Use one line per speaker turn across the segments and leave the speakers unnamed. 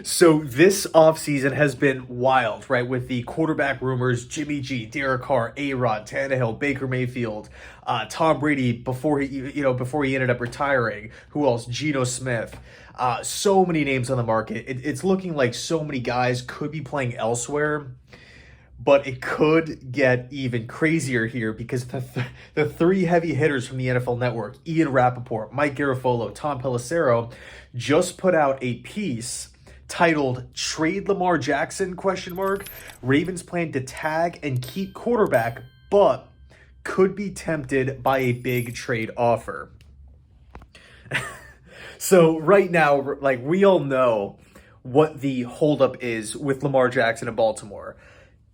So this offseason has been wild, right? With the quarterback rumors, Jimmy G, Derek Carr, A-Rod, Tannehill, Baker Mayfield, Tom Brady before he ended up retiring. Who else? Geno Smith. So many names on the market. It's looking like so many guys could be playing elsewhere. But it could get even crazier here because the three heavy hitters from the NFL Network, Ian Rappaport, Mike Garafolo, Tom Pelissero, just put out a piece titled "Trade Lamar Jackson?" question mark. Ravens plan to tag and keep quarterback, but could be tempted by a big trade offer. So right now, like we all know what the holdup is with Lamar Jackson in Baltimore.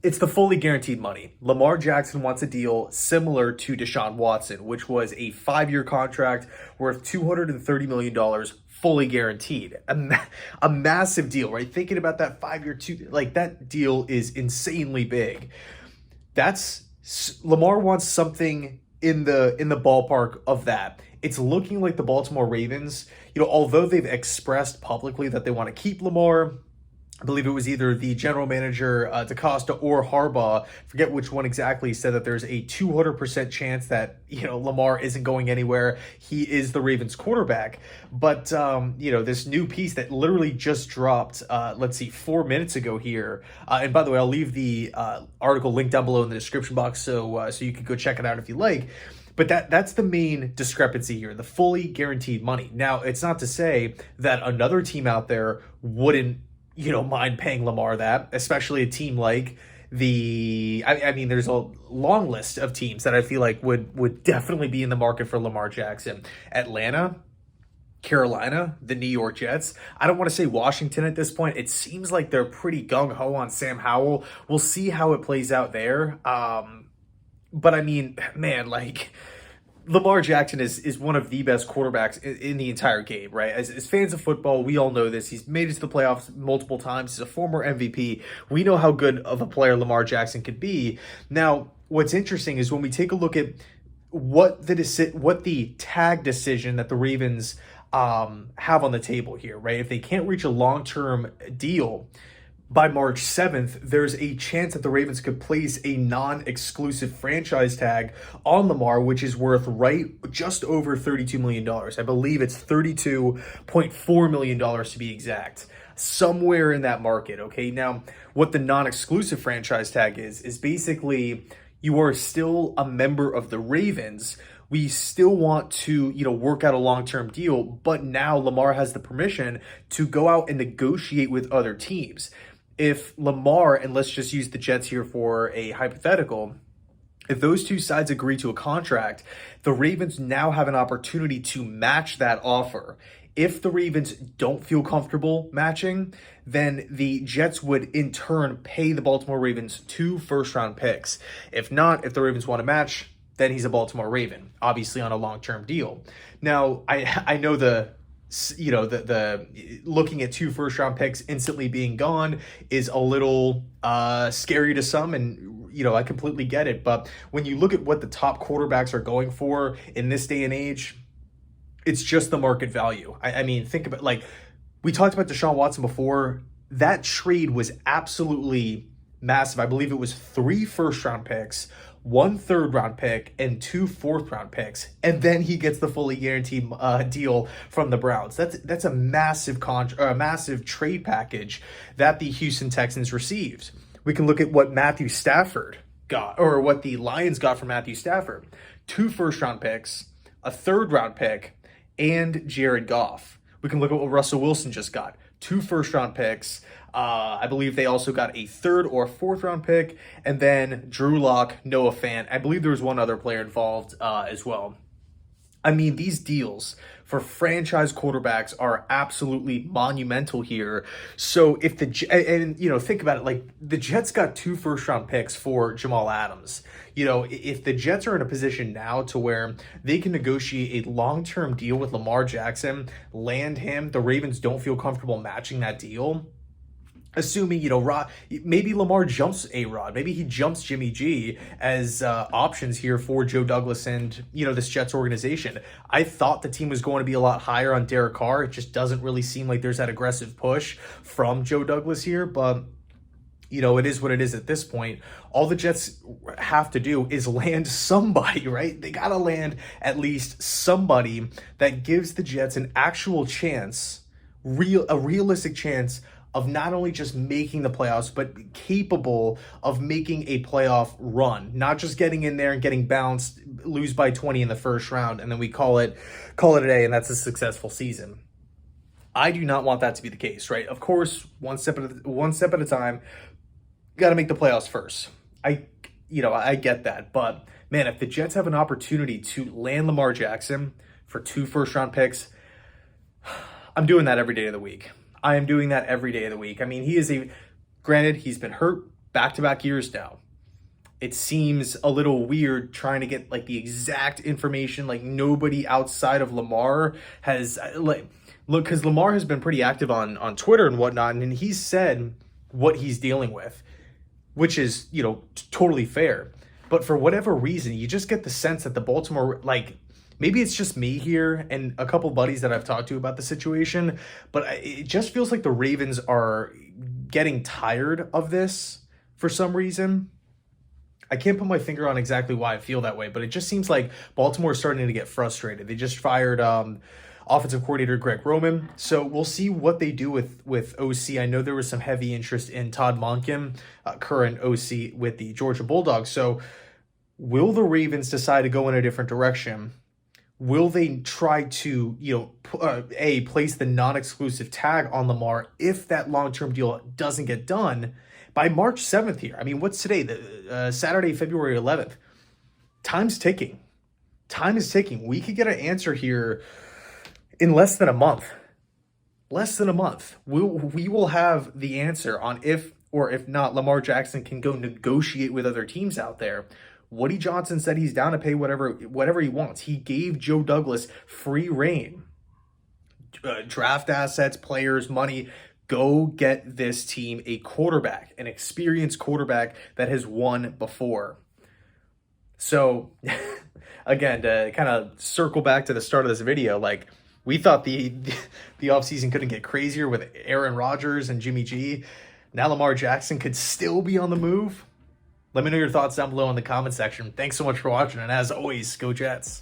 It's the fully guaranteed money. Lamar Jackson wants a deal similar to Deshaun Watson, which was a 5-year contract worth $230 million, fully guaranteed. A massive deal, right? Thinking about that 5-year, that deal is insanely big. That's Lamar wants something in the ballpark of that. It's looking like the Baltimore Ravens, although they've expressed publicly that they want to keep Lamar, I believe it was either the general manager, DaCosta, or Harbaugh, forget which one exactly, said that there's a 200% chance that, Lamar isn't going anywhere. He is the Ravens quarterback. But, this new piece that literally just dropped, 4 minutes ago here. And by the way, I'll leave the article linked down below in the description box so you can go check it out if you like. But that's the main discrepancy here, the fully guaranteed money. Now, it's not to say that another team out there wouldn't mind paying Lamar that, especially a team like there's a long list of teams that I feel like would definitely be in the market for Lamar Jackson. Atlanta, Carolina, the New York Jets. I don't want to say Washington at this point. It seems like they're pretty gung-ho on Sam Howell. We'll see how it plays out there. But I mean, man, Lamar Jackson is one of the best quarterbacks in the entire game, right? As fans of football, we all know this. He's made it to the playoffs multiple times. He's a former MVP. We know how good of a player Lamar Jackson could be. Now, what's interesting is when we take a look at what the tag decision that the Ravens have on the table here, right? If they can't reach a long-term deal by March 7th, there's a chance that the Ravens could place a non-exclusive franchise tag on Lamar, which is worth just over $32 million. I believe it's $32.4 million to be exact. Somewhere in that market, okay? Now, what the non-exclusive franchise tag is basically you are still a member of the Ravens. We still want to, work out a long-term deal, but now Lamar has the permission to go out and negotiate with other teams. If Lamar, and let's just use the Jets here for a hypothetical, if those two sides agree to a contract, the Ravens now have an opportunity to match that offer. If the Ravens don't feel comfortable matching, then the Jets would in turn pay the Baltimore Ravens 2 first-round picks. If not, if the Ravens want to match, then he's a Baltimore Raven, obviously on a long-term deal. Now, I know the looking at 2 first-round picks instantly being gone is a little scary to some, and I completely get it. But when you look at what the top quarterbacks are going for in this day and age, it's just the market value. I mean, think about, we talked about Deshaun Watson before. That trade was absolutely massive. I believe it was 3 first-round picks, 1 third-round pick, and 2 fourth-round picks, and then he gets the fully guaranteed deal from the Browns. That's a massive massive trade package that the Houston Texans received. We can look at what Matthew Stafford got, or what the Lions got from Matthew Stafford: 2 first-round picks, a third-round pick, and Jared Goff. We can look at what Russell Wilson just got: 2 first-round picks. I believe they also got a 3rd or 4th-round pick, and then Drew Lock, Noah Fant. I believe there was one other player involved as well. I mean, these deals for franchise quarterbacks are absolutely monumental here. So if think about it, the Jets got 2 first-round picks for Jamal Adams. If the Jets are in a position now to where they can negotiate a long-term deal with Lamar Jackson, land him, the Ravens don't feel comfortable matching that deal, assuming, maybe Lamar jumps A-Rod, maybe he jumps Jimmy G as options here for Joe Douglas and, this Jets organization. I thought the team was going to be a lot higher on Derek Carr. It just doesn't really seem like there's that aggressive push from Joe Douglas here, but it is what it is at this point. All the Jets have to do is land somebody, right? They got to land at least somebody that gives the Jets an actual chance, a realistic chance of not only just making the playoffs, but capable of making a playoff run, not just getting in there and getting bounced, lose by 20 in the first round, and then we call it a day, and that's a successful season. I do not want that to be the case, right? Of course, one step at a time. Got to make the playoffs first. I get that, but man, if the Jets have an opportunity to land Lamar Jackson for 2 first-round picks, I'm doing that every day of the week. I am doing that every day of the week. I mean, granted, he's been hurt back-to-back years now. It seems a little weird trying to get the exact information. Nobody outside of Lamar has look, because Lamar has been pretty active on Twitter and whatnot, and he's said what he's dealing with, which is, totally fair. But for whatever reason, you just get the sense that the Baltimore, maybe it's just me here and a couple buddies that I've talked to about the situation, but it just feels like the Ravens are getting tired of this for some reason. I can't put my finger on exactly why I feel that way, but it just seems like Baltimore is starting to get frustrated. They just fired offensive coordinator Greg Roman. So we'll see what they do with OC. I know there was some heavy interest in Todd Monken, current OC with the Georgia Bulldogs. So will the Ravens decide to go in a different direction? Will they try to, place the non-exclusive tag on Lamar if that long-term deal doesn't get done by March 7th here? I mean, what's today? Saturday, February 11th. Time's ticking. Time is ticking. We could get an answer here in less than a month. Less than a month. We will have the answer on if or if not Lamar Jackson can go negotiate with other teams out there. Woody Johnson said he's down to pay whatever he wants. He gave Joe Douglas free reign. Draft assets, players, money. Go get this team a quarterback, an experienced quarterback that has won before. So, again, to kind of circle back to the start of this video, we thought the offseason couldn't get crazier with Aaron Rodgers and Jimmy G. Now Lamar Jackson could still be on the move. Let me know your thoughts down below in the comment section. Thanks so much for watching, and as always, go Jets.